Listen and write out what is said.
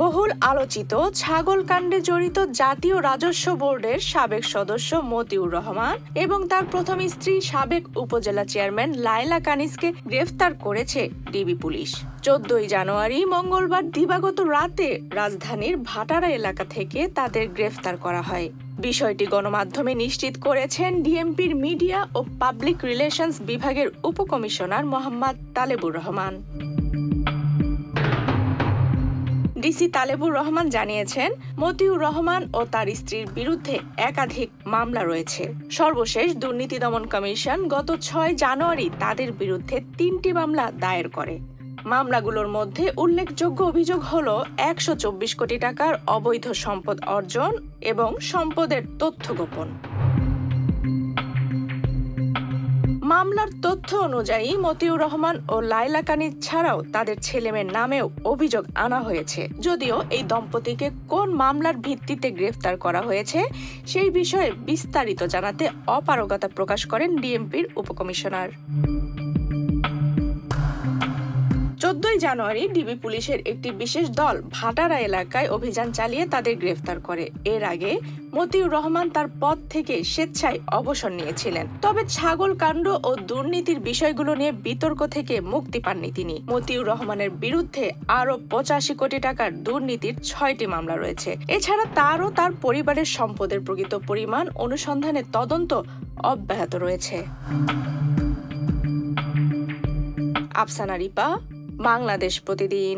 বহুল আলোচিত ছাগল কাণ্ডে জড়িত জাতীয় রাজস্ব বোর্ডের সাবেক সদস্য মতিউর রহমান এবং তার প্রথম স্ত্রী সাবেক উপজেলা চেয়ারম্যান লায়লা কানিজকে গ্রেফতার করেছে ডিবি পুলিশ। 14 জানুয়ারি মঙ্গলবার দিবাগত রাতে রাজধানীর ভাটারা এলাকা থেকে তাদের গ্রেফতার করা হয়। বিষয়টি গণমাধ্যমে নিশ্চিত করেছেন ডিএমপির মিডিয়া ও পাবলিক রিলেশনস বিভাগের উপকমিশনার মোহাম্মদ তালেবুর রহমান। ডিসি তালেবুর রহমান জানিয়েছেন, মতিউর রহমান ও তার স্ত্রীর বিরুদ্ধে একাধিক মামলা রয়েছে। সর্বশেষ দুর্নীতি দমন কমিশন গত 6 জানুয়ারি তাদের বিরুদ্ধে 3টি মামলা দায়ের করে। মামলাগুলোর মধ্যে উল্লেখযোগ্য অভিযোগ হল 124 কোটি টাকার অবৈধ সম্পদ অর্জন এবং সম্পদের তথ্য গোপন। মামলার তথ্য অনুযায়ী মতিউর রহমান ও লায়লা কানিজ ছাড়াও তাদের ছেলেমেয়ের নামেও অভিযোগ আনা হয়েছে। যদিও এই দম্পতিকে কোন মামলার ভিত্তিতে গ্রেফতার করা হয়েছে সেই বিষয়ে বিস্তারিত জানাতে অপারগতা প্রকাশ করেন ডিএমপির উপকমিশনার। 14 জানুয়ারি ডিবি পুলিশের একটি বিশেষ দল ভাটারা এলাকায় অভিযান চালিয়ে তাদের গ্রেফতার করে। এর আগে মতিউর রহমান তার পদ থেকে স্বেচ্ছায় অবসর নিয়েছিলেন। তবে ছাগল কাণ্ড ও দুর্নীতির বিষয়গুলো নিয়ে বিতর্ক থেকে মুক্তি পাননি তিনি। মতিউর রহমানের বিরুদ্ধে আরো 85 কোটি টাকার দুর্নীতির 6টি মামলা রয়েছে। এছাড়া তার ও তার পরিবারের সম্পদের প্রকৃত পরিমাণ অনুসন্ধানে তদন্ত অব্যাহত রয়েছে। আফসানা রিপা, বাংলাদেশ প্রতিদিন।